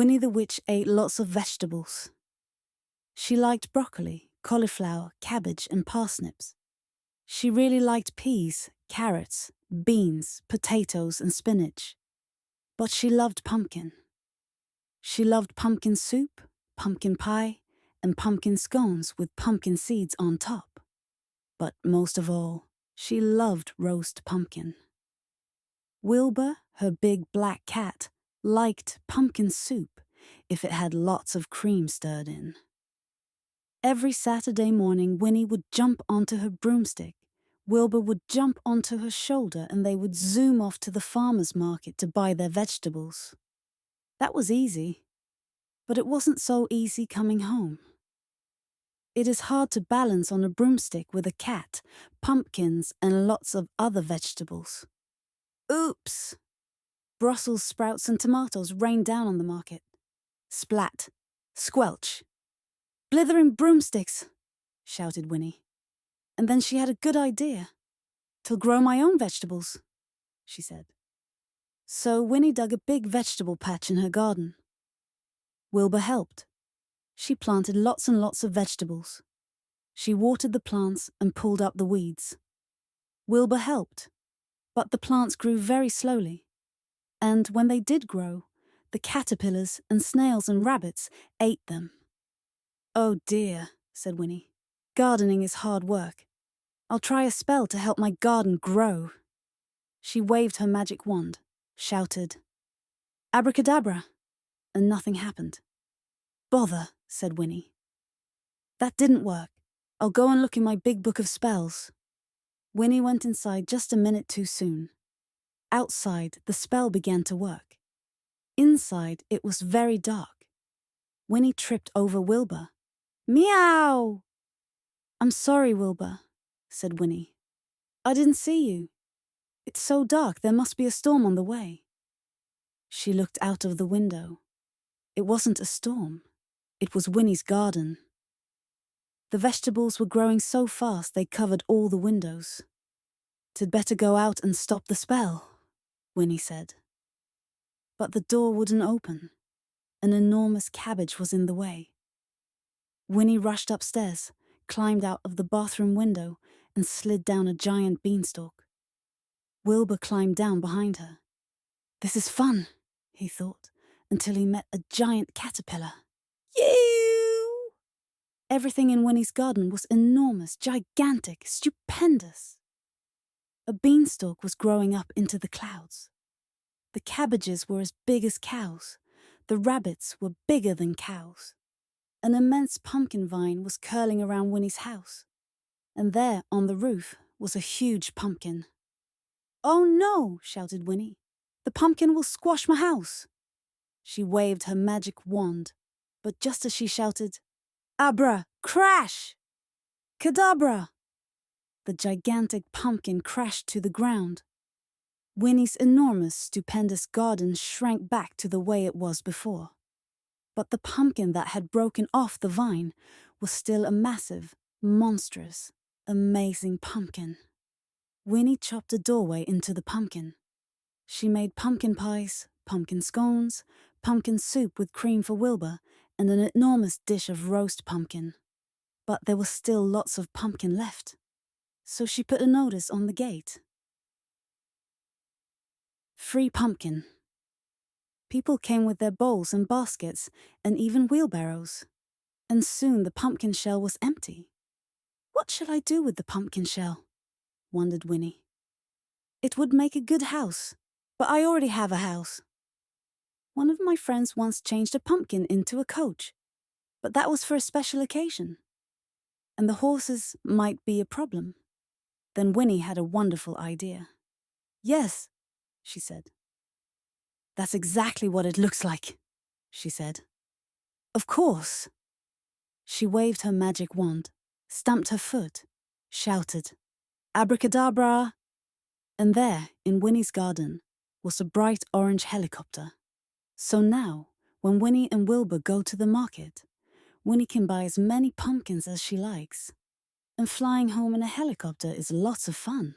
Winnie the Witch ate lots of vegetables. She liked broccoli, cauliflower, cabbage, and parsnips. She really liked peas, carrots, beans, potatoes, and spinach. But she loved pumpkin. She loved pumpkin soup, pumpkin pie, and pumpkin scones with pumpkin seeds on top. But most of all, she loved roast pumpkin. Wilbur, her big black cat, liked pumpkin soup if it had lots of cream stirred in. Every Saturday morning, Winnie would jump onto her broomstick. Wilbur would jump onto her shoulder and they would zoom off to the farmer's market to buy their vegetables. That was easy, but it wasn't so easy coming home. It is hard to balance on a broomstick with a cat, pumpkins, and lots of other vegetables. Oops! Brussels sprouts and tomatoes rained down on the market. Splat! Squelch! Blithering broomsticks! Shouted Winnie. And then she had a good idea. "'Til grow my own vegetables," she said. So Winnie dug a big vegetable patch in her garden. Wilbur helped. She planted lots and lots of vegetables. She watered the plants and pulled up the weeds. Wilbur helped, but the plants grew very slowly. And when they did grow, the caterpillars and snails and rabbits ate them. "Oh dear," said Winnie. "Gardening is hard work. I'll try a spell to help my garden grow." She waved her magic wand, shouted, "Abracadabra," and nothing happened. "Bother," said Winnie. "That didn't work. I'll go and look in my big book of spells." Winnie went inside just a minute too soon. Outside, the spell began to work. Inside, it was very dark. Winnie tripped over Wilbur. "Meow!" "I'm sorry, Wilbur," said Winnie. "I didn't see you. It's so dark, there must be a storm on the way." She looked out of the window. It wasn't a storm. It was Winnie's garden. The vegetables were growing so fast they covered all the windows. "'Tid better go out and stop the spell," Winnie said. But the door wouldn't open. An enormous cabbage was in the way. Winnie rushed upstairs, climbed out of the bathroom window, and slid down a giant beanstalk. Wilbur climbed down behind her. "This is fun," he thought, until he met a giant caterpillar. Yew! Everything in Winnie's garden was enormous, gigantic, stupendous. A beanstalk was growing up into the clouds. The cabbages were as big as cows. The rabbits were bigger than cows. An immense pumpkin vine was curling around Winnie's house. And there, on the roof, was a huge pumpkin. "Oh no!" shouted Winnie. "The pumpkin will squash my house." She waved her magic wand, but just as she shouted, "Abra! Crash! Cadabra!" the gigantic pumpkin crashed to the ground. Winnie's enormous, stupendous garden shrank back to the way it was before. But the pumpkin that had broken off the vine was still a massive, monstrous, amazing pumpkin. Winnie chopped a doorway into the pumpkin. She made pumpkin pies, pumpkin scones, pumpkin soup with cream for Wilbur, and an enormous dish of roast pumpkin. But there was still lots of pumpkin left. So she put a notice on the gate. "Free pumpkin." People came with their bowls and baskets and even wheelbarrows. And soon the pumpkin shell was empty. "What shall I do with the pumpkin shell?" wondered Winnie. "It would make a good house, but I already have a house. One of my friends once changed a pumpkin into a coach, but that was for a special occasion. And the horses might be a problem." Then Winnie had a wonderful idea. "Yes," she said. "That's exactly what it looks like," she said. "Of course." She waved her magic wand, stamped her foot, shouted, "Abracadabra!" And there, in Winnie's garden, was a bright orange helicopter. So now, when Winnie and Wilbur go to the market, Winnie can buy as many pumpkins as she likes. And flying home in a helicopter is lots of fun.